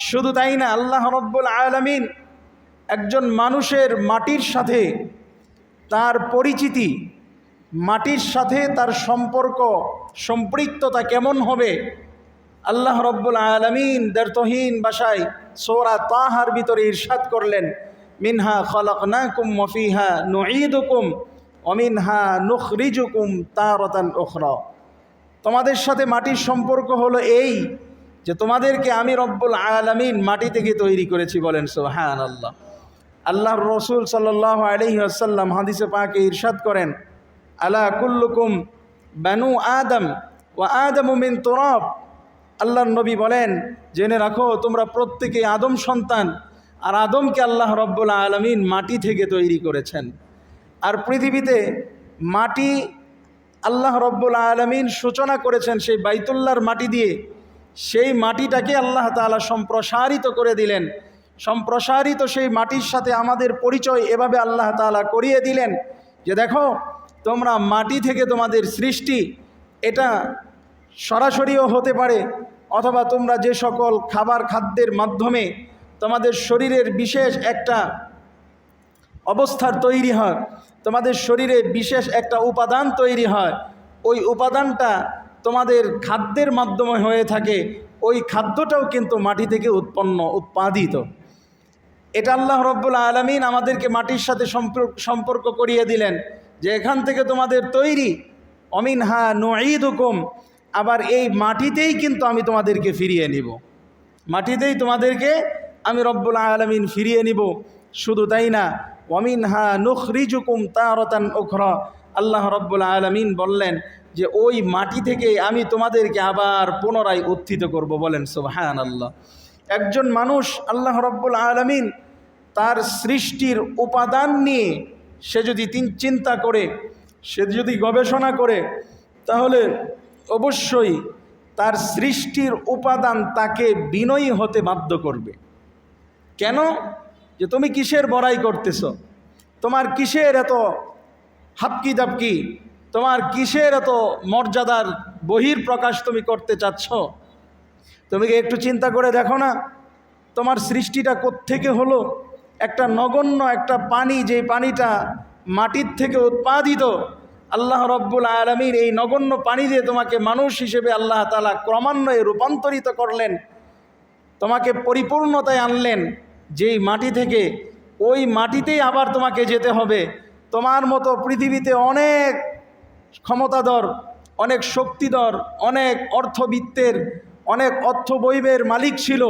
শুধু তাই না, আল্লাহ রাব্বুল আলামিন একজন মানুষের মাটির সাথে তার পরিচিতি, মাটির সাথে তার সম্পর্ক, সম্পৃক্ততা কেমন হবে, আল্লাহ রাব্বুল আলামিন দ্ব্যর্থহীন ভাষায় সূরা তাহার ভিতরে ইরশাদ করলেন, মিনহা খালাকনাকুম ওয়া ফিহা নুঈদুকুম ওয়া মিনহা নুখরিজুকুম তারাতান উখরা। তোমাদের সাথে মাটির সম্পর্ক হলো এই যে তোমাদেরকে আমি রব্বুল আলামিন মাটি থেকে তৈরি করেছি। বলেন সুবহানাল্লাহ। আল্লাহর রাসূল সাল্লাল্লাহু আলাইহি ওয়াসাল্লাম হাদিসে পাকে ইরশাদ করেন, আলা কুল্লুকুম বানু আদম ওয়া আদমু মিন তুরাব। আল্লাহর নবী বলেন, জেনে রাখো তোমরা প্রত্যেকেই আদম সন্তান, আর আদমকে আল্লাহ রব্বুল আলামিন মাটি থেকে তৈরি করেছেন। আর পৃথিবীতে মাটি আল্লাহ রব্বুল আলামিন সূচনা করেছেন সেই বাইতুল্লাহর মাটি দিয়ে। সেই মাটিটাকে আল্লাহ তাআলা সম্প্রসারিত করে দিলেন। সম্প্রসারিত সেই মাটির সাথে আমাদের পরিচয় এভাবে আল্লাহ তাআলা করিয়ে দিলেন যে দেখো তোমরা মাটি থেকে তোমাদের সৃষ্টি, এটা সরাসরিও হতে পারে, অথবা তোমরা যে সকল খাদ্যের মাধ্যমে তোমাদের শরীরের বিশেষ একটা অবস্থার তৈরি হয়, তোমাদের শরীরে বিশেষ একটা উপাদান তৈরি হয়, ওই উপাদানটা তোমাদের খাদ্যের মাধ্যমে হয়ে থাকে, ওই খাদ্যটাও কিন্তু মাটি থেকে উৎপাদিত। এটা আল্লাহ রব্বুল আলামিন আমাদেরকে মাটির সাথে সম্পর্ক করিয়ে দিলেন যে এখান থেকে তোমাদের তৈরি, অমিনহা নুঈদুকুম, আবার এই মাটিতেই কিন্তু আমি তোমাদেরকে ফিরিয়ে নিব, মাটিতেই তোমাদেরকে আমি রব্বুল আলামিন ফিরিয়ে নিব। শুধু তাই না, ওয়ামিনহা নুখরিজুকুম তারাতান উখরা, আল্লাহ রব্বুল আলামিন বললেন যে ওই মাটি থেকে আমি তোমাদেরকে আবার পুনরায় উত্থিত করব। বলেন সুবহানাল্লাহ। একজন মানুষ আল্লাহ রব্বুল আলামিন তার সৃষ্টির উপাদান নিয়ে সে যদি চিন্তা করে, সে যদি গবেষণা করে, তাহলে অবশ্যই তার সৃষ্টির উপাদান তাকে বিনয়ী হতে বাধ্য করবে। কেন? যে তুমি কিসের বড়াই করতেছ, তোমার কিসের এত হাপকি দাপকি, তোমার কিসের এত মর্যাদার বহির প্রকাশ তুমি করতে চাচ্ছ? তুমি কি একটু চিন্তা করে দেখো না, তোমার সৃষ্টিটা কোত্থেকে হলো? একটা নগণ্য একটা পানি, যে পানিটা মাটির থেকে উৎপাদিত, আল্লাহ রব্বুল আলামিন এই নগণ্য পানি দিয়ে তোমাকে মানুষ হিসেবে আল্লাহ তাআলা ক্রমান্বয়ে রূপান্তরিত করলেন, তোমাকে পরিপূর্ণতায় আনলেন। যেই মাটি থেকে, ওই মাটিতেই আবার তোমাকে যেতে হবে। তোমার মতো পৃথিবীতে অনেক ক্ষমতাধর, অনেক শক্তিধর, অনেক অর্থবিত্তের, অনেক অর্থবৈভবের মালিক ছিল,